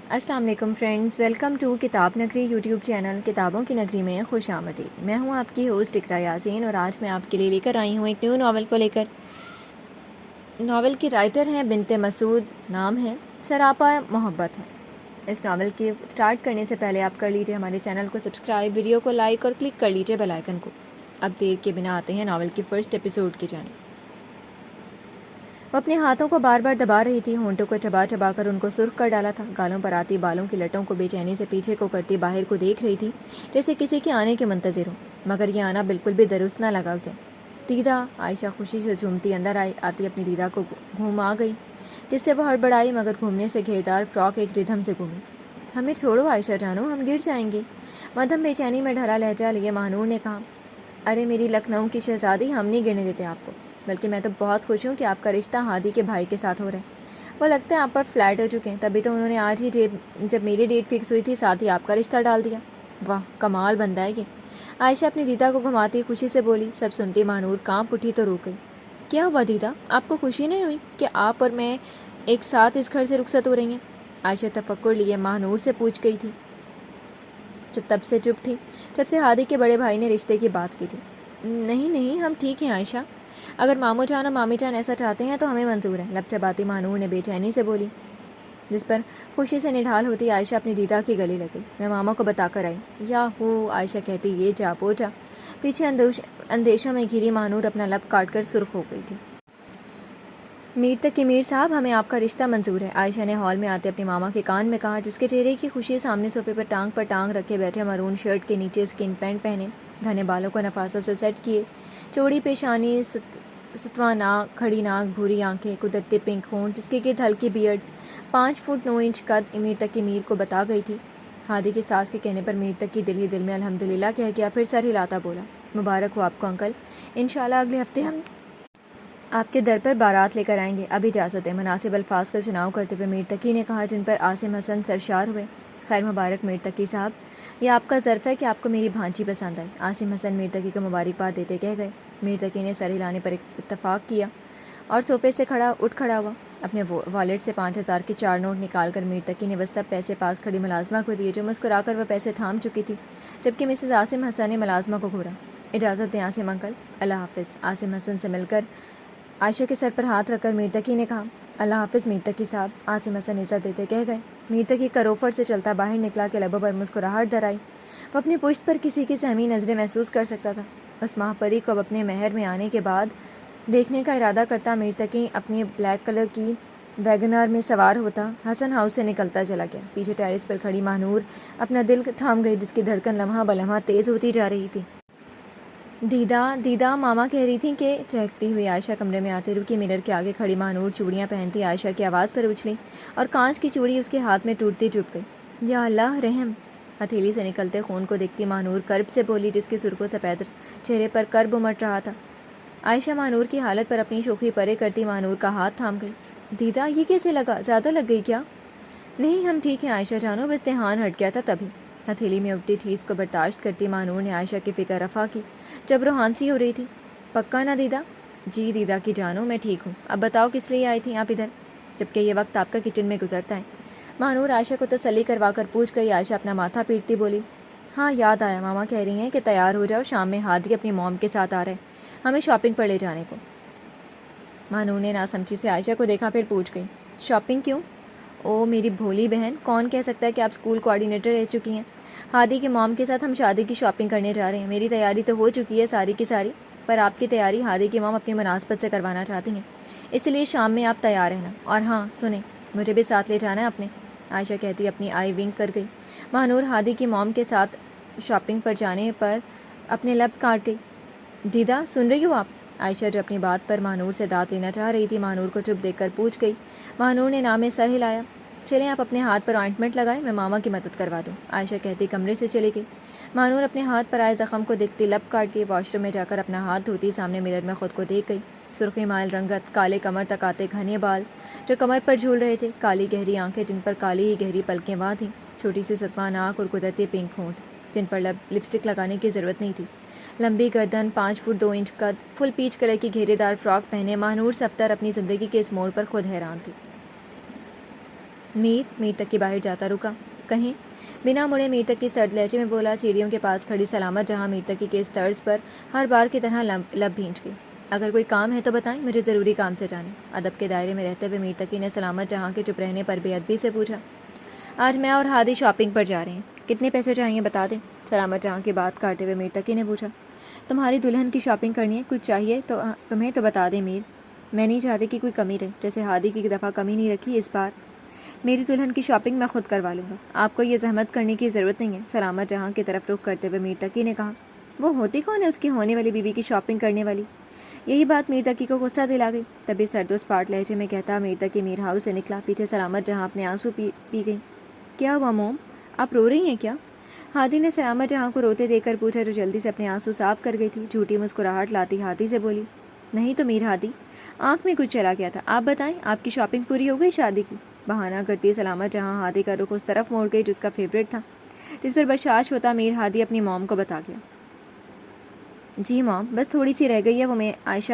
السلام علیکم friends, welcome to کتاب نگری یوٹیوب چینل کتابوں کی نگری میں خوش آمدید۔ میں ہوں آپ کی ہوسٹ اقرا یاسین اور آج میں آپ کے لیے لے کر آئی ہوں ایک نیو ناول کو لے کر۔ ناول کی رائٹر ہیں بنت مسعود، نام ہے سراپا محبت ہے۔ اس ناول کی سٹارٹ کرنے سے پہلے آپ کر لیجئے ہمارے چینل کو سبسکرائب، ویڈیو کو لائک اور کلک کر لیجئے بیل آئیکن کو۔ اب دیر کے بنا آتے ہیں ناول کی فرسٹ ایپیسوڈ کی جانب۔ وہ اپنے ہاتھوں کو بار بار دبا رہی تھی، ہونٹوں کو چبا چبا کر ان کو سرخ کر ڈالا تھا، گالوں پر آتی بالوں کی لٹوں کو بے چینی سے پیچھے کو کرتی باہر کو دیکھ رہی تھی، جیسے کسی کے آنے کے منتظر ہو، مگر یہ آنا بالکل بھی درست نہ لگا اسے۔ دیدا، عائشہ خوشی سے جھومتی اندر آتی اپنی دیدا کو گھوم آ گئی، جس سے وہ ہڑبڑائی، مگر گھومنے سے گھیردار فراک ایک ردھم سے گھومی۔ ہمیں چھوڑو عائشہ جانو، ہم گر جائیں گے، مدھم بے چینی میں ڈھلا لہجہ لیے ماہنور نے کہا۔ ارے میری لکھنؤ کی شہزادی، ہم نہیں گرنے دیتے آپ کو، بلکہ میں تو بہت خوش ہوں کہ آپ کا رشتہ ہادی کے بھائی کے ساتھ ہو رہا ہے۔ وہ لگتا ہے آپ پر فلیٹ ہو چکے ہیں، تبھی تو انہوں نے آج ہی جب میری ڈیٹ فکس ہوئی تھی ساتھ ہی آپ کا رشتہ ڈال دیا۔ واہ، کمال بندہ ہے یہ، عائشہ اپنی دیدا کو گھماتی خوشی سے بولی۔ سب سنتی ماہنور کانپ اٹھی تو رک گئی۔ کیا ہوا دیدا، آپ کو خوشی نہیں ہوئی کہ آپ اور میں ایک ساتھ اس گھر سے رخصت ہو رہی ہیں؟ عائشہ تفکر لیے ماہنور سے پوچھ گئی تھی، جو تب سے چپ تھی جب سے ہادی کے بڑے بھائی نے رشتے کی بات کی تھی۔ نہیں نہیں، ہم ٹھیک ہیں عائشہ، اگر ماموں جان اور مامی جان ایسا چاہتے ہیں تو ہمیں منظور ہے، لب چباتی ماہنور نے بے چینی سے بولی، جس پر خوشی سے نڈھال ہوتی عائشہ اپنی دیدا کے گلے لگ گئی۔ میں ماما کو بتا کر آئی۔ یا ہو، عائشہ کہتی یہ جا وہ جا، پیچھے اندیشوں میں گھری ماہنور اپنا لب کاٹ کر سرخ ہو گئی تھی۔ میر تقی میر صاحب، ہمیں آپ کا رشتہ منظور ہے، عائشہ نے ہال میں آتے اپنی ماما کے کان میں کہا، جس کے چہرے کی خوشی سامنے صوفے پر ٹانگ رکھے بیٹھے، مرون شرٹ کے نیچے اسکن پینٹ پہنے، گھنے بالوں کو نفاست سے سیٹ کیے، چوڑی پیشانی، ستواں ناک، کھڑی ناک، بھوری آنکھیں، قدرتی پنک ہونٹ، جس کے گرد ہلکی بیئرڈ، 5 فٹ 9 انچ قد، میر تقی میر کو بتا گئی تھی۔ ہادی کی ساس کے کہنے پر میر تقی دل ہی دل میں الحمدللہ کہہ گیا، پھر سر ہلاتا بولا، مبارک ہو آپ کو انکل، انشاءاللہ اگلے ہفتے ہم آپ کے در پر بارات لے کر آئیں گے، اب اجازت ہے، مناسب الفاظ کا چناؤ کرتے ہوئے میر تقی نے کہا، جن پر عاصم حسن سرشار ہوئے۔ خیر مبارک میر تقی صاحب، یہ آپ کا ظرف ہے کہ آپ کو میری بھانجی پسند آئی، عاصم حسن میر تقی کو مبارکباد دیتے کہہ گئے۔ میر تقی نے سر ہلانے پر اتفاق کیا اور صوفے سے اٹھ کھڑا ہوا، اپنے والیٹ سے 5000 کے 4 نوٹ نکال کر میر تقی نے وہ سب پیسے پاس کھڑی ملازمہ کو دیے، جو مسکرا کر وہ پیسے تھام چکی تھی، جبکہ مسز عاصم حسن نے ملازمہ کو گھورا۔ اجازت دیں عاصم انکل، اللہ حافظ، عاصم حسن سے مل کر عائشہ کے سر پر ہاتھ رکھ کر میر تقی نے کہا۔ اللہ حافظ میر تقی صاحب، عاصم حسن عزت دیتے کہہ گئے۔ میر تقی کروفر سے چلتا باہر نکلا کہ لبوں پر مسکراہٹ در آئی، وہ اپنی پشت پر کسی کی سہمی نظریں محسوس کر سکتا تھا۔ اس ماہ پری کو اب اپنے مہر میں آنے کے بعد دیکھنے کا ارادہ کرتا میر تقی اپنی بلیک کلر کی ویگنار میں سوار ہوتا حسن ہاؤس سے نکلتا چلا گیا۔ پیچھے ٹیرس پر کھڑی ماہنور اپنا دل تھام گئی، جس کی دھڑکن لمحہ بلمحہ تیز ہوتی جا رہی تھی۔ دیدا ماما کہہ رہی تھیں کہ، چہکتی ہوئی عائشہ کمرے میں آتی رکی۔ مرر کے آگے کھڑی ماہنور چوڑیاں پہنتی عائشہ کی آواز پر اچھلی اور کانچ کی چوڑی اس کے ہاتھ میں ٹوٹتی چپ گئی۔ یا اللہ رحم، ہتھیلی سے نکلتے خون کو دیکھتی ماہنور کرب سے بولی، جس کی سرخ و سفید چہرے پر کرب امٹ رہا تھا۔ عائشہ ماہنور کی حالت پر اپنی شوخی پرے کرتی ماہنور کا ہاتھ تھام گئی۔ دیدا، یہ کیسے لگا، زیادہ لگ گئی کیا؟ نہیں، ہم ٹھیک ہیں عائشہ جانو، بس دھیان ہٹ گیا تھا تبھی۔ ہتھیلی میں اٹھتی ٹھیس کو برداشت کرتی ماہنور نے عائشہ کی فکر رفع کی، جب روحانسی ہو رہی تھی۔ پکا نا دیدا؟ جی دیدا کی جانو، میں ٹھیک ہوں۔ اب بتاؤ کس لیے آئی تھیں آپ ادھر، جبکہ یہ وقت آپ کا کچن میں گزرتا ہے؟ ماہنور عائشہ کو تسلی کروا کر پوچھ گئی۔ عائشہ اپنا ماتھا پیٹتی بولی، ہاں یاد آیا، ماما کہہ رہی ہیں کہ تیار ہو جاؤ، شام میں ہادی اپنی موم کے ساتھ آ رہے، ہمیں شاپنگ پر لے جانے کو۔ ماہنور نے ناسمجھی سے عائشہ کو دیکھا، پھر پوچھ گئی، شاپنگ کیوں؟ او میری بھولی بہن، کون کہہ سکتا ہے کہ آپ اسکول کوآرڈینیٹر رہ چکی ہیں؟ ہادی کے موم کے ساتھ ہم شادی کی شاپنگ کرنے جا رہے ہیں، میری تیاری تو ہو چکی ہے ساری کی ساری، پر آپ کی تیاری ہادی کی موم اپنی مناسبت سے کروانا چاہتی ہیں، اس لیے شام میں آپ تیار رہنا، اور ہاں سنیں، مجھے بھی ساتھ لے جانا ہے اپنے، عائشہ کہتی اپنی آئی ونک کر گئی۔ ماہنور ہادی کی موم کے ساتھ شاپنگ پر جانے پر اپنے لب کاٹ گئی۔ دیدا سن رہی ہو آپ؟ عائشہ جو اپنی بات پر ماہنور سے داد لینا چاہ رہی تھی، ماہنور کو چپ دیکھ کر پوچھ گئی۔ ماہنور نے نام میں سر ہلایا۔ چلیں آپ اپنے ہاتھ پر آئنٹمنٹ لگائیں، میں ماما کی مدد کروا دوں، عائشہ کہتی کمرے سے چلی گئی۔ ماہنور اپنے ہاتھ پر آئے زخم کو دیکھتی لب کاٹ کے واش روم میں جا کر اپنا ہاتھ دھوتی سامنے مرر میں خود کو دیکھ گئی۔ سرخی مائل رنگت، کالے کمر تک آتے گھنے بال جو کمر پر جھول رہے تھے، کالی گہری آنکھیں جن پر کالی ہی گہری پلکیں واں تھیں، چھوٹی سی ستواں ناک اور قدرتی پنک ہونٹ جن پر لپسٹک لگانے کی ضرورت نہیں تھی، لمبی گردن، 5 فٹ 2 انچ قد، فل پیچ کلر کی گھیرے دار فراک پہنے ماہنور صفتر اپنی زندگی کے اس موڑ پر خود حیران تھی۔ میر تقی باہر جاتا رکا. کہیں بنا مڑے میر تقی سرد لہجے میں بولا. سیڑھیوں کے پاس کھڑی سلامت جہاں میر تقی کے اس طرز پر ہر بار کی طرح لب بھینچ گئی. اگر کوئی کام ہے تو بتائیں, مجھے ضروری کام سے جانے. ادب کے دائرے میں رہتے ہوئے میر تقی نے سلامت جہاں کے چپ رہنے پر بے ادبی سے پوچھا. آج میں اور ہادی شاپنگ پر جا رہے ہیں, کتنے پیسے چاہیے بتا دیں. سلامت جہاں کی بات کاٹتے ہوئے میر تقی نے پوچھا. تمہاری دلہن کی شاپنگ کرنی ہے, کچھ چاہیے تو تمہیں تو بتا دیں میر. میں نہیں چاہتی کہ کوئی کمی رہے, جیسے ہادی کی دفعہ کمی نہیں رکھی اس بار. میری دلہن کی شاپنگ میں خود کروا لوں گا, آپ کو یہ زحمت کرنے کی ضرورت نہیں ہے. سلامت جہاں کی طرف رخ کرتے ہوئے میر تقی نے کہا. وہ ہوتی کون ہے اس کی ہونے والی بیوی کی شاپنگ کرنے والی؟ یہی بات میر تقی کو غصہ دلا گئی. تبھی سرد و سپاٹ لہجے میں کہتا میر تقی میر ہاؤس سے نکلا. پیچھے سلامت جہاں اپنے آنسو پی گئی. کیا ہوا موم, آپ رو رہی ہیں کیا؟ ہادی نے سلامت جہاں کو روتے دیکھ کر پوچھا, جو جلدی سے اپنے آنسو صاف کر گئی تھی. جھوٹی مسکراہٹ لاتی ہادی سے بولی. نہیں تو میر ہادی, آنکھ میں کچھ چلا گیا تھا. آپ بتائیں, آپ کی شاپنگ پوری ہو گئی شادی کی؟ بہانہ کرتی سلامت جہاں ہادی کا رخ اس طرف موڑ گئی جس کا فیوریٹ تھا, جس پر بشاش ہوتا میر ہادی اپنی موم کو بتا گیا. جی موم, بس تھوڑی سی رہ گئی ہے, وہ میں عائشہ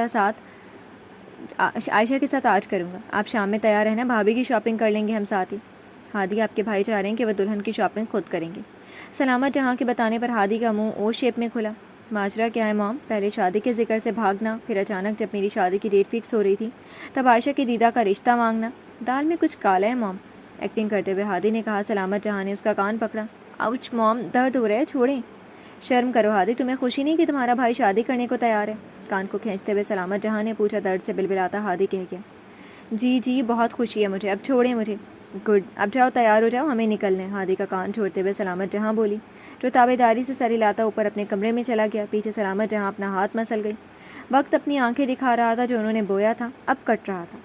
کے ساتھ آج کروں گا. آپ شام میں تیار رہنا, بھابھی کی شاپنگ کر لیں گے ہم ساتھ ہی. ہادی آپ کے بھائی چاہ رہے ہیں کہ وہ دلہن کی شاپنگ خود کریں گے. سلامت جہاں کے بتانے پر ہادی کا منہ او شیپ میں کھلا. ماجرا کیا ہے موم؟ پہلے شادی کے ذکر سے بھاگنا, پھر اچانک جب میری شادی کی ڈیٹ فکس ہو رہی تھی تب عائشہ کی دیدہ کا رشتہ مانگنا. دال میں کچھ کالا ہے موم, ایکٹنگ کرتے ہوئے ہادی نے کہا. سلامت جہاں نے اس کا کان پکڑا. آؤچ موم, درد ہو رہا ہے, چھوڑیں. شرم کرو ہادی, تمہیں خوشی نہیں کہ تمہارا بھائی شادی کرنے کو تیار ہے؟ کان کو کھینچتے ہوئے سلامت جہاں نے پوچھا. درد سے بلبلاتا ہادی کہہ گیا. جی بہت خوشی ہے مجھے, اب چھوڑیں مجھے. گڈ, اب جاؤ تیار ہو جاؤ, ہمیں نکلنے. ہادی کا کان چھوڑتے ہوئے سلامت جہاں بولی, جو تابے داری سے سر ہلاتا اوپر اپنے کمرے میں چلا گیا. پیچھے سلامت جہاں اپنا ہاتھ مسل گئی. وقت اپنی آنکھیں دکھا رہا تھا جو انہوں نے بویا تھا اب کٹ رہا تھا.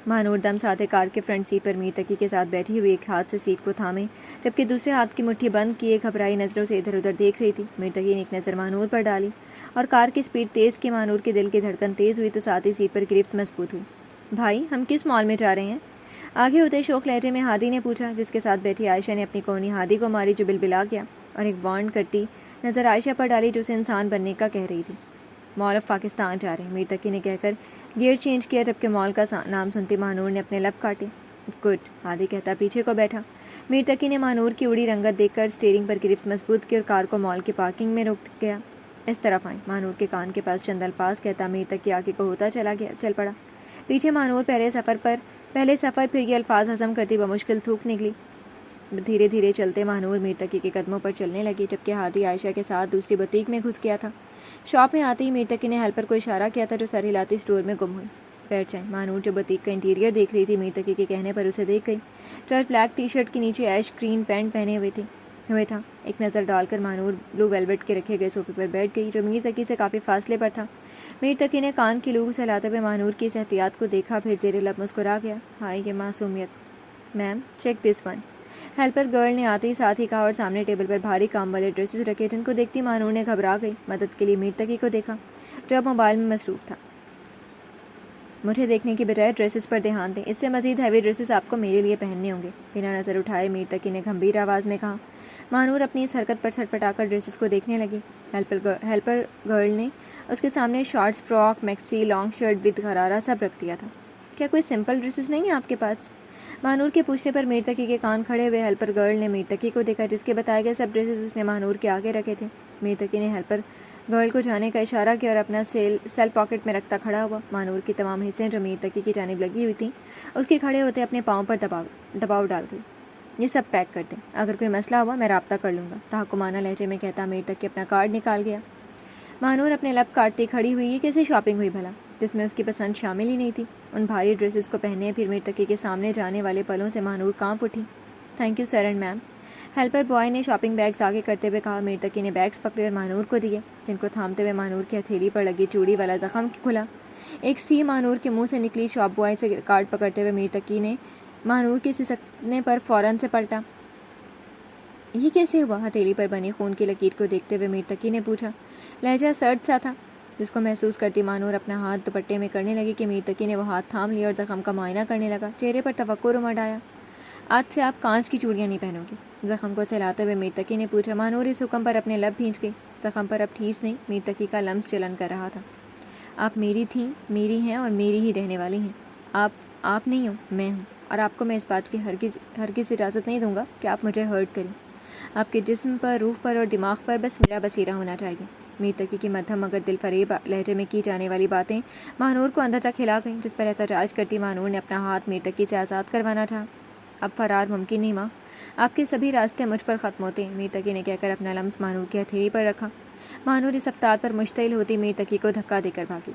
مانور دم ساتھے کار کے فرنٹ سیٹ پر میر تقی کے ساتھ بیٹھی ہوئی ایک ہاتھ سے سیٹ کو تھامے جبکہ دوسرے ہاتھ کی مٹھی بند کیے گھبرائی نظروں سے ادھر ادھر دیکھ رہی تھی. میر تقی نے ایک نظر مانور پر ڈالی اور کار کی سپیڈ تیز کی. مانور کے دل کی دھڑکن تیز ہوئی تو ساتھ ہی سیٹ پر گرفت مضبوط ہوئی. بھائی, ہم کس مال میں جا رہے ہیں؟ آگے ہوتے شوق لہجے میں ہادی نے پوچھا, جس کے ساتھ بیٹھی عائشہ نے اپنی کونی ہادی کو ماری جو بلبلا گیا اور ایک وارن کرتی نظر عائشہ پر ڈالی جو اسے انسان بننے کا کہہ رہی تھی. مال آف پاکستان جا رہے ہیں, میر تقی نے کہہ کر گیئر چینج کیا جبکہ مال کا نام سنتی مانور نے اپنے لب کاٹے. گڈ, ہادی کہتا پیچھے کو بیٹھا. میر تقی نے مانور کی اڑی رنگت دیکھ کر اسٹیئرنگ پر گرفت مضبوط کی اور کار کو مال کی پارکنگ میں روک گیا. اس طرف آئیں. مانور کے کان کے پاس چند الفاظ کہتا میر تقی آگے کو ہوتا چل پڑا. پیچھے مانور پہلے سفر پھر یہ الفاظ ہضم کرتی بمشکل تھوک نکلی. دھیرے دھیرے چلتے مانور میر تقی کے قدموں پر چلنے لگی جبکہ ہادی عائشہ کے ساتھ دوسری بوتیک میں گھس گیا تھا. شاپ میں آتے ہی میر تقی نے ہیلپر کو اشارہ کیا تھا جو سر ہلاتی اسٹور میں گم ہوئی. بیٹھ جائیں. مانور جو بوتیک کا انٹیریئر دیکھ رہی تھی میر تقی کے کہنے پر اسے دیکھ گئی. جارج بلیک ٹی شرٹ کے نیچے ایش گرین پینٹ پہنے ہوئے تھا. ایک نظر ڈال کر مانور بلو ویلویٹ کے رکھے گئے صوفے پر بیٹھ گئی جو میر تقی سے کافی فاصلے پر تھا. میر تقی نے کان کی لوگ سہلاتے ہوئے مانور کی اس احتیاط کو دیکھا, پھر زیر لب مسکرا گیا. ہائے یہ معصومیت. Ma'am check this one, helper girl نے آتے ہی ساتھ ہی کہا اور سامنے ٹیبل پر بھاری کام والے ڈریسز رکھے جن کو دیکھتی مانور نے گھبرا گئی. مدد کے لیے میر تقی کو دیکھا جو اب موبائل میں مصروف تھا. مجھے دیکھنے کی بجائے ڈریسز پر دھیان دیں, اس سے مزید ہیوی ڈریسز آپ کو میرے لیے پہننے ہوں گے. بنا نظر اٹھائے میر تقی نے گمبھیر آواز میں کہا. مانور اپنی اس حرکت پر سٹپٹا کر ڈریسز کو دیکھنے لگی. ہیلپر گرل نے اس کے سامنے shorts, frock, maxi, long shirt with غرارہ سب رکھ دیا تھا. کیا کوئی سمپل ڈریسز نہیں ہیں آپ کے پاس؟ مانور کے پوچھنے پر میر تقی کے کان کھڑے ہوئے ہیلپر گرل نے میر تقی کو دیکھا جس کے بتائے گئے سب ڈریسز اس نے مانور کے آگے رکھے تھے. میر تقی نے ہیلپر گرل کو جانے کا اشارہ کیا اور اپنا سیل پاکٹ میں رکھتا کھڑا ہوا. مانور کی تمام حصیں جو میر تقی کی جانب لگی ہوئی تھیں اس کے کھڑے ہوتے اپنے پاؤں پر دباؤ ڈال گئی. یہ سب پیک کر دیں, اگر کوئی مسئلہ ہوا میں رابطہ کر لوں گا, تحکمانہ لہجے میں کہتا میر تقی اپنا کارڈ نکال گیا. مانور اپنے لب کاٹتی کھڑی ہوئی. یہ کیسی شاپنگ ہوئی بھلا جس میں اس کی پسند شامل ہی نہیں تھی؟ ان بھاری ڈریسز کو پہنے پھر میر تقی کے سامنے جانے والے پلوں سے مانور کانپ اٹھی. Thank you sir and ma'am, helper boy نے شاپنگ بیگز آگے کرتے ہوئے کہا. میر تقی نے بیگز پکڑے اور مانور کو دیے جن کو تھامتے ہوئے مانور کی ہتھیلی پر لگی چوڑی والا زخم کھلا. ایک سی مانور کے منہ سے نکلی. شاپ بوائے سے کارڈ پکڑتے ہوئے میر تقی نے مانور کے سسکنے پر فوراً سے پلٹا. یہ کیسے ہوا؟ ہتھیلی پر بنی خون کی لکیر کو دیکھتے ہوئے میر تقی نے پوچھا. لہجہ سرد سا تھا جس کو محسوس کرتی مانور اپنا ہاتھ دوپٹے میں کرنے لگی کہ میر تقی نے وہ ہاتھ تھام لیا اور زخم کا معائنہ کرنے لگا. چہرے پر توقع امڑ آیا. آج سے آپ کانچ کی چوڑیاں نہیں پہنو گے, زخم کو سہلاتے ہوئے میر تقی نے پوچھا. مانور اس حکم پر اپنے لب بھینچ گئی. زخم پر اب ٹھیس نہیں. میر تقی کا لمس چلن کر رہا تھا. آپ میری تھیں, میری ہیں اور میری ہی رہنے والی ہیں. آپ نہیں ہو, میں ہوں. اور آپ کو میں اس بات کی ہرگز اجازت نہیں دوں گا کہ آپ مجھے ہرٹ کریں۔ آپ کے جسم پر، روح پر اور دماغ پر بس میرا بصیرہ ہونا چاہیے۔ میر تقی کی مدھم مگر دل فریب لہجے میں کی جانے والی باتیں ماہنور کو اندر تک ہلا گئیں، جس پر احتجاج کرتی ماہنور نے اپنا ہاتھ میر تقی سے آزاد کروانا چاہا۔ اب فرار ممکن نہیں ماں، آپ کے سبھی راستے مجھ پر ختم ہوتے ہیں، میر تقی نے کہہ کر اپنا لمس ماہنور کی ہتھیلی پر رکھا۔ ماہنور اس افتاد پر مشتعل ہوتی میر تقی کو دھکا دے کر بھاگی۔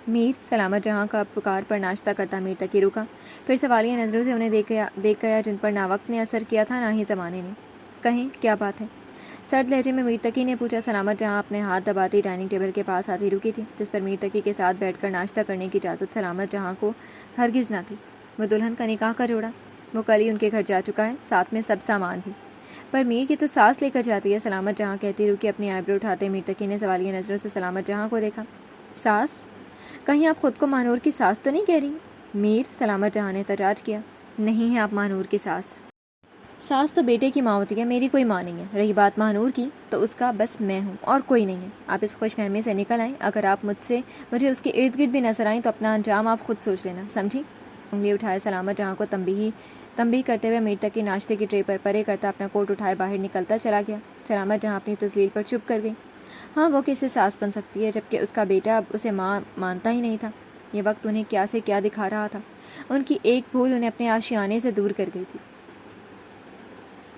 میر سلامت جہاں کا پکار پر ناشتہ کرتا میر تقی رکا، پھر سوالیہ نظروں سے انہیں دیکھ گیا جن پر نہ وقت نے اثر کیا تھا نہ ہی زمانے نے۔ کہیں کیا بات ہے؟ سرد لہجے میں میر تقی نے پوچھا۔ سلامت جہاں اپنے ہاتھ دباتی ڈائننگ ٹیبل کے پاس آتی رکی تھی، جس پر میر تقی کے ساتھ بیٹھ کر ناشتہ کرنے کی اجازت سلامت جہاں کو ہرگز نہ تھی۔ وہ دلہن کا نکاح کا جوڑا، وہ کل ہی ان کے گھر جا چکا ہے، ساتھ میں سب سامان بھی۔ پر میر کی تو ساس لے کر جاتی ہے، سلامت جہاں کہتی رکی۔ اپنی آئی برو اٹھاتے میر تقی نے سوالیہ نظروں سے سلامت جہاں کو دیکھا۔ ساس؟ کہیں آپ خود کو ماہنور کی ساس تو نہیں کہہ رہی؟ میر، سلامت جہاں نے احتجاج کیا۔ نہیں ہے آپ ماہنور کی ساس۔ ساس تو بیٹے کی ماں ہوتی ہے، میری کوئی ماں نہیں ہے۔ رہی بات ماہنور کی تو اس کا بس میں ہوں اور کوئی نہیں ہے۔ آپ اس خوش فہمی سے نکل آئیں، اگر آپ مجھے اس کے ارد گرد بھی نظر آئیں تو اپنا انجام آپ خود سوچ لینا، سمجھی؟ انگلی اٹھائے سلامت جہاں کو تنبیہ کرتے ہوئے میر تقی ناشتے کی ٹرے پر پرے کرتا اپنا کوٹ اٹھائے باہر نکلتا چلا گیا۔ سلامت جہاں اپنی تسلیل پر چپ کر گئی۔ ہاں، وہ کس سے ساس بن سکتی ہے جبکہ اس کا بیٹا اب اسے ماں مانتا ہی نہیں تھا۔ یہ وقت انہیں کیا سے کیا دکھا رہا تھا۔ ان کی ایک بھول انہیں اپنے آشیانے سے دور کر گئی تھی۔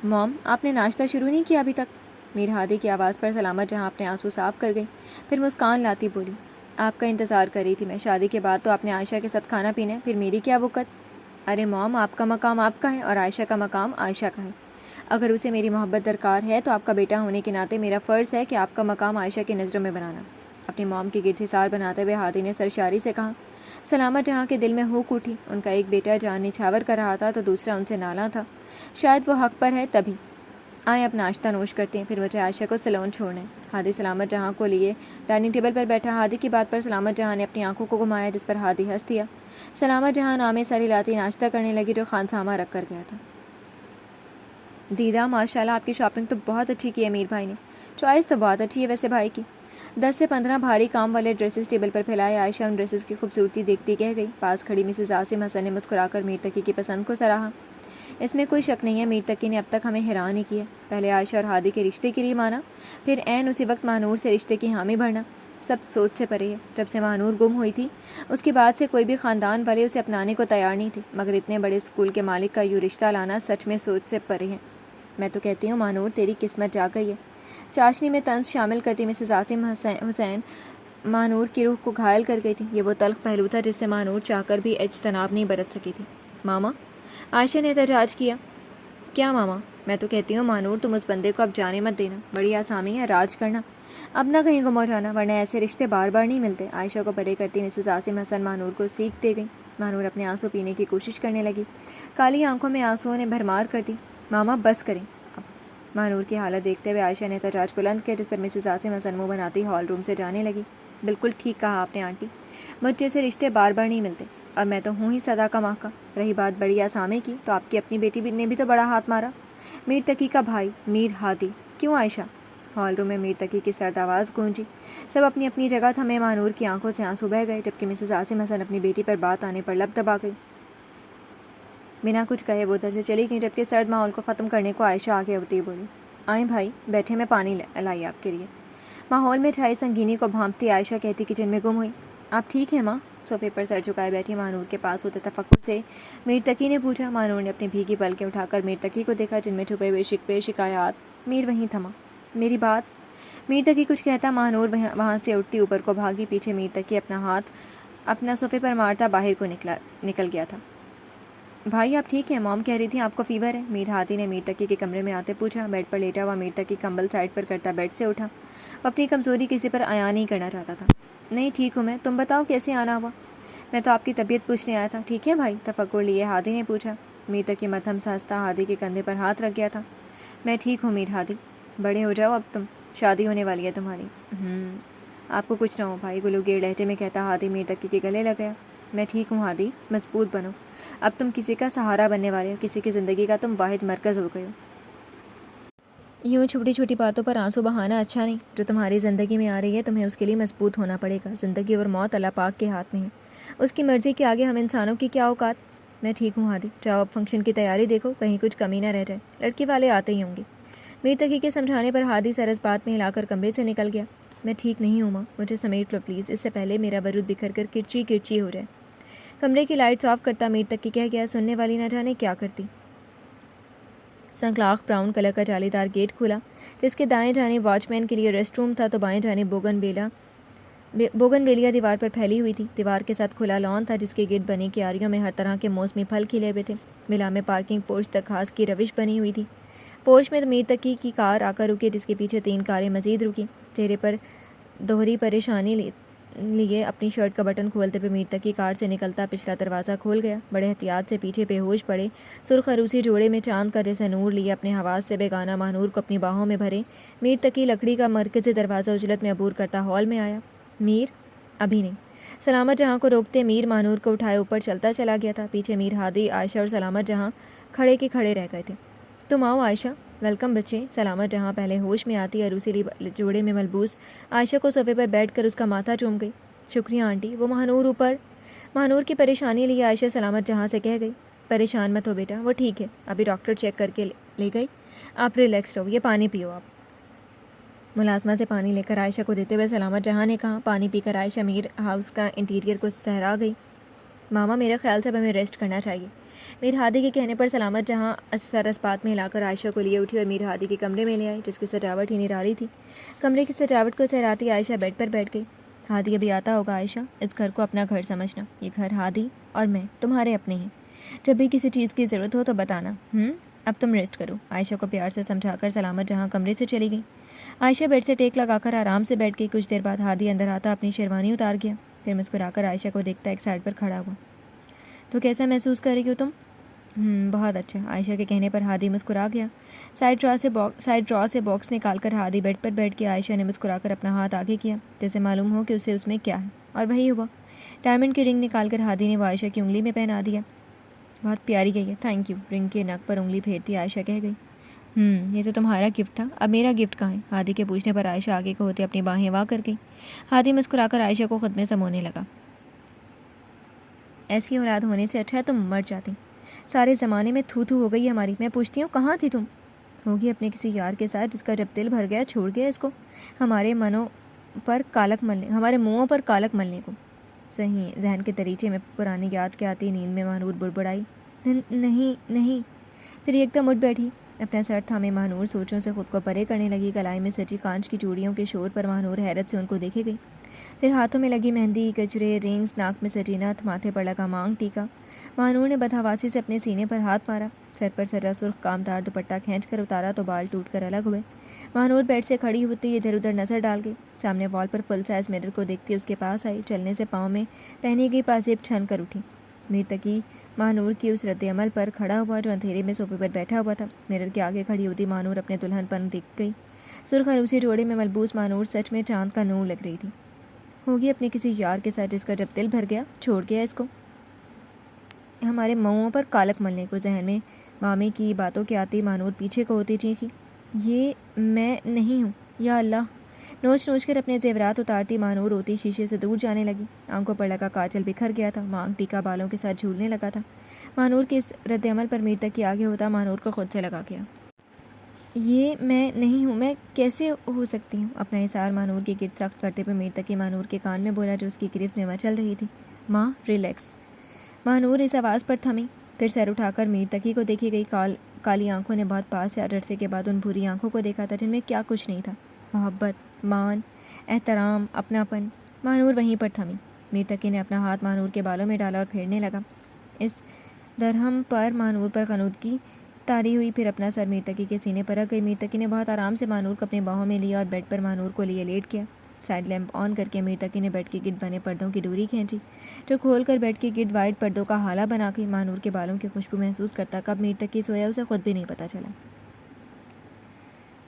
موم، آپ نے ناشتہ شروع نہیں کیا ابھی تک؟ میر ہادی کی آواز پر سلامت جہاں اپنے آنسو صاف کر گئی، پھر مسکان لاتی بولی، آپ کا انتظار کر رہی تھی میں۔ شادی کے بعد تو آپ نے عائشہ کے ساتھ کھانا پینا ہے، پھر میری کیا وقت؟ ارے موم، آپ کا مقام آپ کا ہے اور عائشہ کا مقام عائشہ کا ہے۔ اگر اسے میری محبت درکار ہے تو آپ کا بیٹا ہونے کے ناطے میرا فرض ہے کہ آپ کا مقام عائشہ کی نظروں میں بنانا۔ اپنی موم کی گرد حصار بناتے ہوئے ہادی نے سرشاری سے کہا۔ سلامت جہاں کے دل میں ہوک اٹھی، ان کا ایک بیٹا جان نچھاور کر رہا تھا تو دوسرا ان سے نالاں تھا۔ شاید وہ حق پر ہے تبھی۔ آئیں اب ناشتہ نوش کرتے ہیں، پھر مجھے عائشہ کو سیلون چھوڑنا ہے۔ ہادی سلامت جہاں کو لیے ڈائننگ ٹیبل پر بیٹھا۔ ہادی کی بات پر سلامت جہاں نے اپنی آنکھوں کو گھمایا، جس پر ہادی ہنس دیا۔ سلامت جہاں نامے سر ہلاتی ناشتہ کرنے لگی جو خانسامہ رکھ کر گیا تھا۔ دیدہ، ماشاءاللہ آپ کی شاپنگ تو بہت اچھی کی ہے میر بھائی نے۔ چوائس تو بہت اچھی ہے ویسے بھائی کی۔ 10 سے 15 بھاری کام والے ڈریسز ٹیبل پر پھیلائے۔ عائشہ ان ڈریسز کی خوبصورتی دیکھتی کہہ گئی۔ پاس کھڑی مسز عاصم حسن نے مسکرا کر میر تقی کی پسند کو سراہا۔ اس میں کوئی شک نہیں ہے، میر تقی نے اب تک ہمیں حیران ہی کیا۔ پہلے عائشہ اور ہادی کے رشتے کے لیے مانا، پھر عین اسی وقت ماہنور سے رشتے کی حامی بھرنا، سب سوچ سے پرے ہے۔ جب سے ماہنور گم ہوئی تھی اس کے بعد سے کوئی بھی خاندان والے اسے اپنانے کو تیار نہیں تھے، مگر اتنے بڑے اسکول کے مالک کا یوں رشتہ لانا سچ میں سوچ سے پرے ہے۔ میں تو کہتی ہوں ماہنور، تیری قسمت جا گئی ہے۔ چاشنی میں طنز شامل کرتی مسز عاصم حسین ماہنور کی روح کو گھائل کر گئی تھی۔ یہ وہ تلخ پہلو تھا جس سے ماہنور چاہ کر بھی اجتناب نہیں برت سکی تھی۔ ماما، عائشہ نے احتجاج کیا۔ کیا ماما؟ میں تو کہتی ہوں ماہنور، تم اس بندے کو اب جانے مت دینا، بڑی آسامی ہے راج کرنا، اب نہ کہیں گم ہو جانا، ورنہ ایسے رشتے بار بار نہیں ملتے۔ عائشہ کو پرے کرتی مسز عاصم حسن ماہنور کو سیکھ دے گئی۔ ماہنور اپنے آنسو پینے کی کوشش کرنے لگی، کالی آنکھوں میں آنسوؤں نے بھرمار کر دی۔ ماما بس کریں اب۔ ماہنور کی حالت دیکھتے ہوئے عائشہ نے احتجاج بلند کیا، جس پر مسز عاصم حسن منہ بناتی ہال روم سے جانے لگی۔ بالکل ٹھیک کہا آپ نے آنٹی، مجھ جیسے رشتے بار بار نہیں ملتے، اور میں تو ہوں ہی صدا کا ماہ کا۔ رہی بات بڑی آسامے کی، تو آپ کی اپنی بیٹی نے بھی تو بڑا ہاتھ مارا، میر تقی کا بھائی میر ہادی۔ کیوں عائشہ؟ ہال روم میں میر تقی کی سرد آواز گونجی۔ سب اپنی اپنی جگہ تھمے ماہنور کی آنکھوں سے آنسو بہہ گئے، جبکہ مسز عاصم حسن اپنی بیٹی پر بات آنے پر لب دبا گئی۔ بنا کچھ کہے وہ ادھر سے چلی گئی، جبکہ سرد ماحول کو ختم کرنے کو عائشہ آگے اڑتی بولی، آئیں بھائی بیٹھے، میں پانی لائی آپ کے لیے۔ ماحول میں چھائی سنگینی کو بھانپتی عائشہ کہتی کچن میں گم ہوئی۔ آپ ٹھیک ہیں ماں؟ صوفے پر سر جھکائے بیٹھی ماہنور کے پاس ہوتے تفکر سے میر تقی نے پوچھا۔ ماہنور نے اپنی بھیگی پلکیں اٹھا کر میر تقی کو دیکھا، جن میں چھپے ہوئے شکوے شکایات۔ میر وہیں تھما۔ میری بات؟ میر تقی کچھ کہتا ماہنور وہاں سے اٹھتی اوپر کو بھاگی۔ پیچھے میر تقی اپنا ہاتھ اپنا صوفے پر مارتا باہر کو نکل گیا تھا۔ بھائی آپ ٹھیک ہیں؟ موم کہہ رہی تھی آپ کو فیور ہے۔ میر ہادی نے میر تقی کے کمرے میں آتے پوچھا۔ بیڈ پر لیٹا ہوا میر تقی کمبل سائڈ پر کرتا بیڈ سے اٹھا۔ وہ اپنی کمزوری کسی پر عیاں نہیں کرنا چاہتا تھا۔ نہیں ٹھیک ہوں میں، تم بتاؤ کیسے آنا ہوا؟ میں تو آپ کی طبیعت پوچھنے آیا تھا۔ ٹھیک ہے بھائی؟ تفکر لیے ہادی نے پوچھا۔ میر تقی مدھم سا ہنستا ہادی کے کندھے پر ہاتھ رکھ گیا تھا۔ میں ٹھیک ہوں میر ہادی، بڑے ہو جاؤ اب تم، شادی ہونے والی ہے تمہاری۔ آپ کو کچھ نہ ہو بھائی، گلوگیر لہجے میں کہتا ہادی میر تقی کے گلے لگ گیا۔ میں ٹھیک ہوں ہادی، مضبوط بنو، اب تم کسی کا سہارا بننے والے ہو، کسی کی زندگی کا تم واحد مرکز ہو گئے ہو۔ یوں چھوٹی چھوٹی باتوں پر آنسو بہانا اچھا نہیں۔ جو تمہاری زندگی میں آ رہی ہے تمہیں اس کے لیے مضبوط ہونا پڑے گا۔ زندگی اور موت اللہ پاک کے ہاتھ میں ہے، اس کی مرضی کے آگے ہم انسانوں کی کیا اوقات۔ میں ٹھیک ہوں ہادی، جاؤ اب فنکشن کی تیاری دیکھو، کہیں کچھ کمی نہ رہ جائے، لڑکی والے آتے ہی ہوں گے۔ میر تقی کے سمجھانے پر ہادی سر اس بات میں ہلا کر کمرے سے نکل گیا۔ میں ٹھیک نہیں ہوں ماں، مجھے سمیٹ لو پلیز، اس سے پہلے میرا بارود بکھر کر کرچی کرچی ہو جائے۔ کمرے کی لائٹس آف کرتا میر تقی کہہ گیا، سننے والی نہ جانے کیا کرتی۔ سنکلاخ براؤن کلر کا جالی دار گیٹ کھلا، جس کے دائیں جانب واچ مین کے لیے ریسٹ روم تھا تو بائیں جانب بوگن ویلیا دیوار پر پھیلی ہوئی تھی۔ دیوار کے ساتھ کھلا لان تھا جس کے گرد بنی کیاریوں میں ہر طرح کے موسمی پھل کھلے ہوئے تھے۔ ولا میں پارکنگ پورچ تک گھاس کی روش بنی ہوئی تھی۔ پورچ میں میر تقی کی کار آ کر رکی، جس کے پیچھے 3 کاریں مزید رکی۔ چہرے پر دوہری پریشانی لیے اپنی شرٹ کا بٹن کھولتے ہوئے میر تقی کار سے نکلتا پچھلا دروازہ کھول گیا۔ بڑے احتیاط سے پیچھے بے ہوش پڑے سرخ عروسی جوڑے میں چاند کا جیسے نور لیے اپنے حواس سے بیگانہ ماہنور کو اپنی باہوں میں بھرے میر تقی لکڑی کا مرکزی دروازہ اجلت میں عبور کرتا ہال میں آیا۔ میر ابھی نہیں۔ سلامت جہاں کو روکتے میر ماہنور کو اٹھائے اوپر چلتا چلا گیا تھا۔ پیچھے میر، ہادی، عائشہ اور سلامت جہاں کھڑے کے کھڑے رہ گئے تھے۔ تم آؤ عائشہ، ویلکم بچے۔ سلامت جہاں پہلے ہوش میں آتی عروسی جوڑے میں ملبوس عائشہ کو صوفے پر بیٹھ کر اس کا ماتھا چوم گئی۔ شکریہ آنٹی۔ وہ ماہنور کی پریشانی لیے عائشہ سلامت جہاں سے کہہ گئی، پریشان مت ہو بیٹا، وہ ٹھیک ہے، ابھی ڈاکٹر چیک کر کے لے گئی، آپ ریلیکس رہو، یہ پانی پیو۔ آپ ملازمہ سے پانی لے کر عائشہ کو دیتے ہوئے سلامت جہاں نے کہا۔ پانی پی کر عائشہ میر ہاؤس کا انٹیریئر کو سہرا گئی۔ ماما میرے خیال سے اب ہمیں ریسٹ کرنا چاہیے۔ میر ہادی کے کہنے پر سلامت جہاں سر اس بات میں ہلا کر عائشہ کو لیے اٹھی اور میر ہادی کے کمرے میں لے آئی، جس کی سجاوٹ ہی نرالی تھی۔ کمرے کی سجاوٹ کو سہراتی عائشہ بیڈ پر بیٹھ گئی۔ ہادی ابھی آتا ہوگا عائشہ، اس گھر کو اپنا گھر سمجھنا، یہ گھر ہادی اور میں تمہارے اپنے ہیں، جب بھی کسی چیز کی ضرورت ہو تو بتانا۔ اب تم ریسٹ کرو، عائشہ کو پیار سے سمجھا کر سلامت جہاں کمرے سے چلی گئی۔ عائشہ بیڈ سے ٹیک لگا کر آرام سے بیٹھ گئی۔ کچھ دیر بعد ہادی اندر آتا اپنی شیروانی اتار گیا، پھر مسکرا کر عائشہ کو دیکھتا ایک سائڈ پر کھڑا ہوا۔ تو کیسا محسوس کر رہی ہو تم؟ بہت اچھا، عائشہ کے کہنے پر ہادی مسکرا گیا۔ سائڈ ڈرا سے باکس نکال کر ہادی بیڈ پر بیٹھ گیا۔ عائشہ نے مسکرا کر اپنا ہاتھ آگے کیا، جیسے معلوم ہو کہ اسے اس میں کیا ہے، اور وہی ہوا۔ ڈائمنڈ کی رنگ نکال کر ہادی نے وہ عائشہ کی انگلی میں پہنا دیا۔ بہت پیاری گئی ہے، تھینک یو۔ رنگ کے نک پر انگلی پھیرتی عائشہ کہہ گئی۔ یہ تو تمہارا گفٹ تھا، اب میرا گفٹ کہاں ہے؟ ہادی کے پوچھنے پر عائشہ آگے کو ہوتے اپنی باہیں وا کر گئی۔ ہادی مسکرا کر عائشہ کو خود میں سمونے لگا۔ ایسی اولاد ہونے سے اچھا ہے تم مر جاتی، سارے زمانے میں تھو تھو ہو گئی ہماری۔ میں پوچھتی ہوں کہاں تھی تم؟ ہوگی اپنے کسی یار کے ساتھ، جس کا جب دل بھر گیا چھوڑ گیا اس کو، ہمارے منہوں پر کالک ملنے کو۔ صحیح، ذہن کے دریچے میں پرانی یاد کے آتی نیند میں ماہنور بڑبڑائی، نہیں۔ پھر ایک دم اٹھ بیٹھی، اپنا سر تھامے ماہنور سوچوں سے خود کو پرے کرنے لگی۔ گلائی میں سجی کانچ کی چوڑیوں کے شور پر ماہنور حیرت سے ان کو دیکھے گئی۔ پھر ہاتھوں میں لگی مہندی، گجرے، رنگز، ناک میں سجی نتھ، ماتھے پر لگا مانگ ٹیکا۔ ماہنور نے بدحواسی سے اپنے سینے پر ہاتھ مارا، سر پر سجا سرخ کامدار دوپٹہ کھینچ کر اتارا تو بال ٹوٹ کر الگ ہوئے۔ ماہنور بیڈ سے کھڑی ہوتی ادھر ادھر نظر ڈال گئی، سامنے وال پر فل سائز مرر کو دیکھتی اس کے پاس آئی، چلنے سے پاؤں میں پہنی گئی پازیب چھن کر اٹھی۔ میر تقی ماہنور کی اس رد عمل پر کھڑا ہوا جو اندھیرے میں صوفے پر بیٹھا ہوا تھا۔ مرر کے آگے کھڑی ہوتی ماہنور اپنے دلہن پن دیکھ گئی۔ سرخ عروسی جوڑے میں ملبوس ماہنور سچ میں چاند کا نور لگ رہی تھی۔ ہوگی اپنے کسی یار کے ساتھ، جس کا جب دل بھر گیا چھوڑ گیا اس کو، ہمارے منہوں پر کالک ملنے کو۔ ذہن میں مامی کی باتوں کے آتی ماہنور پیچھے کو ہوتی چیخی، یہ میں نہیں ہوں، یا اللہ۔ نوچ کر اپنے زیورات اتارتی ماہنور روتی شیشے سے دور جانے لگی۔ آنکھوں پر لگا کاجل بکھر گیا تھا، مانگ ٹیکا بالوں کے ساتھ جھولنے لگا تھا۔ ماہنور کے اس رد عمل پر میر تقی آگے ہوتا ماہنور کو خود سے لگا گیا۔ یہ میں نہیں ہوں، میں کیسے ہو سکتی ہوں؟ اپنا احسار ماہنور کی گرد سخت کرتے ہوئے میر تقی ماہنور کے کان میں بولا جو اس کی گرفت میں مچل رہی تھی، ماں ریلیکس۔ ماہنور اس آواز پر تھمی، پھر سر اٹھا کر میر تقی کو دیکھی گئی۔ کالی آنکھوں نے بہت پاس سے عرصے کے بعد ان بھوری آنکھوں کو دیکھا تھا جن میں کیا کچھ نہیں تھا، محبت، مان، احترام، اپناپن۔ ماہنور وہیں پر تھمی۔ میر تقی نے اپنا ہاتھ ماہنور کے بالوں میں ڈالا اور پھیرنے لگا۔ اس درہم پر ماہنور پر غنودگی طاری ہوئی، پھر اپنا سر میر تقی کے سینے پر رکھ گئی۔ میر تقی نے بہت آرام سے ماہنور کو اپنے باہوں میں لیا اور بیڈ پر ماہنور کو لیے لیٹ گیا۔ سائڈ لیمپ آن کر کے میر تقی نے بیڈ کے گرد بنے پردوں کی ڈوری کھینچی جو کھول کر بیڈ کے گرد وائٹ پردوں کا ہالہ بنا گئی۔ ماہنور کے بالوں کی خوشبو محسوس کرتا کب میر تقی سویا اسے خود بھی نہیں پتہ چلا۔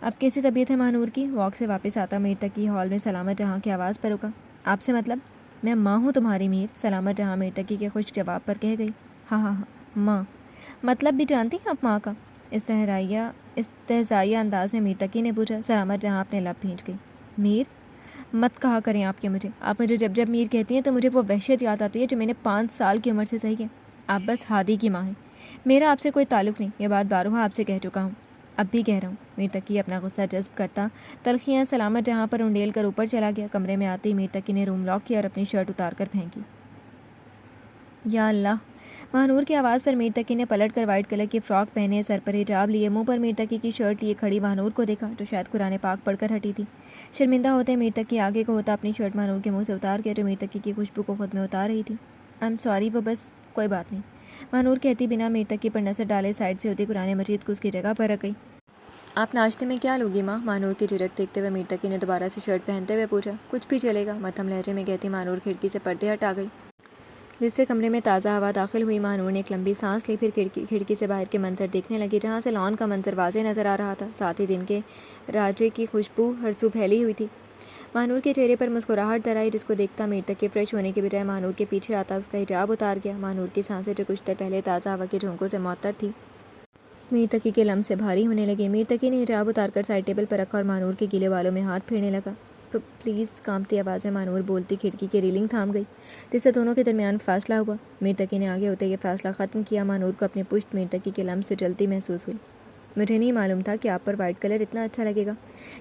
اب کیسی طبیعت ہے ماہنور کی؟ واک سے واپس آتا میر تقی ہال میں سلامت جہاں کی آواز پر رکا۔ آپ سے مطلب؟ میں ماں ہوں تمہاری میر، سلامت جہاں میر تقی کے خشک جواب پر کہہ گئی۔ ہاں ماں، مطلب بھی جانتی ہیں آپ ماں کا؟ استہزائیہ انداز میں میر تقی نے پوچھا۔ سلامت جہاں اپنے لب بھینچ گئی۔ میر مت کہا کریں آپ کے مجھے، آپ مجھے جب میر کہتی ہیں تو مجھے وہ وحشت یاد آتی ہے جو میں نے 5 سال کی عمر سے سہی ہے۔ آپ بس ہادی کی ماں ہیں، میرا آپ سے کوئی تعلق نہیں، یہ بات بارہا آپ سے کہہ چکا ہوں، اب بھی کہہ رہا ہوں۔ میر تقی اپنا غصہ جذب کرتا تلخیاں سلامت جہاں پر انڈیل کر اوپر چلا گیا۔ کمرے میں آتے ہی میر تقی نے روم لاک کیا اور اپنی شرٹ اتار کر پھینکی۔ یا اللہ! مہنور کی آواز پر میر تقی نے پلٹ کر وائٹ کلر کی فراک پہنے، سر پر حجاب لیے، منہ پر میر تقی کی شرٹ لیے کھڑی مہنور کو دیکھا جو شاید قرآن پاک پڑھ کر ہٹی تھی۔ شرمندہ ہوتے میر تقی آگے کو ہوتا اپنی شرٹ مہنور کے منہ سے اتار گیا جو میر تقی کی خوشبو کو خود میں اتار رہی تھی۔ آئی ایم سوری، وہ بس کوئی بات نہیں، مہنور کہتی بنا میر تقی پر نظر ڈالے سائڈ سے ہوتی قرآن مجید کو اس کی جگہ پر رکھ گئی۔ آپ ناشتے میں کیا لوگی ماں؟ مہنور کی جھجک دیکھتے ہوئے میر تقی نے دوبارہ سے شرٹ پہنتے ہوئے پوچھا۔ کچھ بھی چلے گا، مدھم لہجے میں کہتی مہنور کھڑکی سے پردے ہٹا گئی جس سے کمرے میں تازہ ہوا داخل ہوئی۔ مہنور نے ایک لمبی سانس لی، پھر کھڑکی سے باہر کے منظر دیکھنے لگی جہاں سے لان کا منظر واضح نظر آ رہا تھا، ساتھ ہی دن کے راجے کی خوشبو ہر سو پھیلی ہوئی تھی۔ مہنور کے چہرے پر مسکراہٹ در آئی جس کو دیکھتا میر تقی فریش ہونے کے بجائے مہنور کے پیچھے آتا اس کا حجاب اتار گیا۔ مہنور کی سانسیں جو کچھ دیر پہلے تازہ ہوا کے جھونکوں سے معطر تھی میر تقی کے لمس سے بھاری ہونے لگے۔ میر تقی نے حجاب اتار کر سائڈ ٹیبل پر رکھا اور مہنور کے گیلے بالوں میں ہاتھ پھیرنے لگا۔ پلیز، کانپتی آواز میں مہنور بولتی کھڑکی کی ریلنگ تھام گئی جس سے دونوں کے درمیان فاصلہ ہوا۔ میر تقی نے آگے ہوتے یہ فاصلہ ختم کیا۔ مہنور کو اپنی پشت میر تقی کے لمس سے جلتی محسوس ہوئی۔ مجھے نہیں معلوم تھا کہ آپ پر وائٹ کلر اتنا اچھا لگے گا،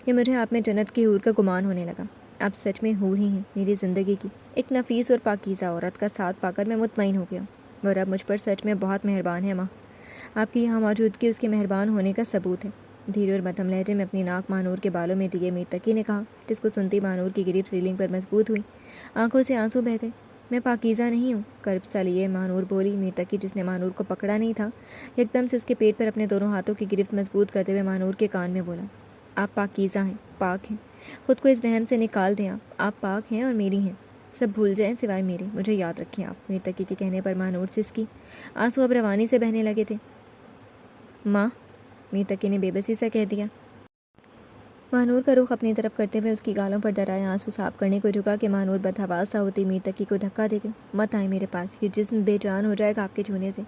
کہ مجھے آپ میں جنت کی حور کا گمان ہونے لگا۔ آپ سچ میں حور ہی ہیں، میری زندگی کی ایک نفیس اور پاکیزہ عورت کا ساتھ پا کر میں مطمئن ہو گیا ہوں۔ اور اب مجھ پر سچ میں بہت مہربان ہے ماں، آپ کی یہاں موجودگی اس کے مہربان ہونے کا ثبوت ہے، دھیرے اور مدھم لہجے میں اپنی ناک مہنور کے بالوں میں دیے میر تقی نے کہا، جس کو سنتی مہنور کی گریبس ریلنگ پر مضبوط ہوئی، آنکھوں سے آنسو بہہ گئے۔ میں پاکیزہ نہیں ہوں، کرب سا لیے مہنور بولی۔ میر تقی جس نے مہنور کو پکڑا نہیں تھا یکدم سے اس کے پیٹ پر اپنے دونوں ہاتھوں کی گرفت مضبوط کرتے ہوئے مہنور کے کان میں بولا، آپ پاکیزہ ہیں، پاک ہیں، خود کو اس وہم سے نکال دیں، آپ پاک ہیں اور میری ہیں، سب بھول جائیں سوائے میرے، مجھے یاد رکھیں آپ۔ میر تقی کے کہنے پر مہنور سسکی، آنسو اب روانی سے بہنے لگے تھے۔ ماں، میر تقی نے بے بسی سے کہہ دیا۔ مہنور کا رخ اپنی طرف کرتے ہوئے اس کی گالوں پر در آئے آنسو صاف کرنے کو جھکا کہ مہنور بدحواس سا ہوتی میر تقی کو دھکا دے گئی۔ مت آئیں میرے پاس، یہ جسم بے جان ہو جائے گا آپ کے چھونے سے،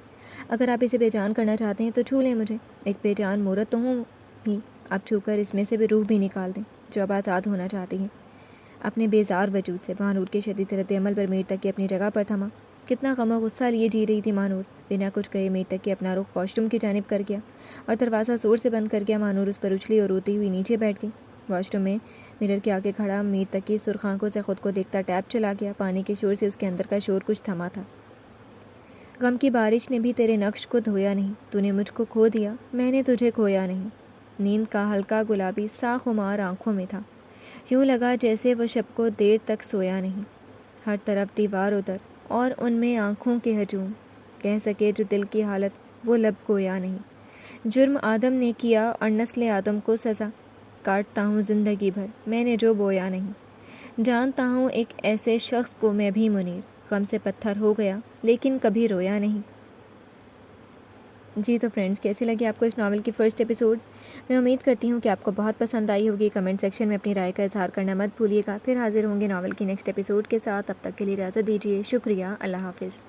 اگر آپ اسے بے جان کرنا چاہتے ہیں تو چھو لیں مجھے، ایک بے جان مورت تو ہوں ہی، آپ چھو کر اس میں سے بھی روح بھی نکال دیں جو اب آزاد ہونا چاہتی ہے اپنے بیزار وجود سے۔ مہنور کے شدید رد عمل پر میر تقی اپنی جگہ پر تھما۔ کتنا غم و غصہ لیے جی رہی تھی مہنور۔ بنا کچھ کہے میر تقی اپنا رخ واش روم کی جانب کر گیا اور دروازہ زور سے بند کر گیا۔ مہنور اس پر اچھلی اور روتی ہوئی نیچے بیٹھ گئی۔ واش روم میں مرر کے آگے کھڑا میر تقی سرخ آنکھوں سے خود کو دیکھتا ٹیپ چلا گیا۔ پانی کے شور سے اس کے اندر کا شور کچھ تھما تھا۔ غم کی بارش نے بھی تیرے نقش کو دھویا نہیں، تو نے مجھ کو کھو دیا، میں نے تجھے کھویا نہیں۔ نیند کا ہلکا گلابی سا خمار آنکھوں میں تھا، یوں لگا جیسے وہ شب کو دیر تک سویا نہیں۔ ہر طرف دیوار ادھر اور ان میں آنکھوں کے ہجوم، کہہ سکے جو دل کی حالت وہ لب گویا نہیں۔ جرم آدم نے کیا اور نسل آدم کو سزا، کاٹتا ہوں زندگی بھر میں نے جو بویا نہیں۔ جانتا ہوں ایک ایسے شخص کو میں بھی منیر، غم سے پتھر ہو گیا لیکن کبھی رویا نہیں۔ جی تو فرینڈز، کیسی لگی آپ کو اس ناول کی فرسٹ ایپیسوڈ؟ میں امید کرتی ہوں کہ آپ کو بہت پسند آئی ہوگی۔ کمنٹ سیکشن میں اپنی رائے کا اظہار کرنا مت بھولیے گا۔ پھر حاضر ہوں گے ناول کی نیکسٹ ایپیسوڈ کے ساتھ، تب تک کے لیے اجازت دیجیے۔ شکریہ، اللہ حافظ۔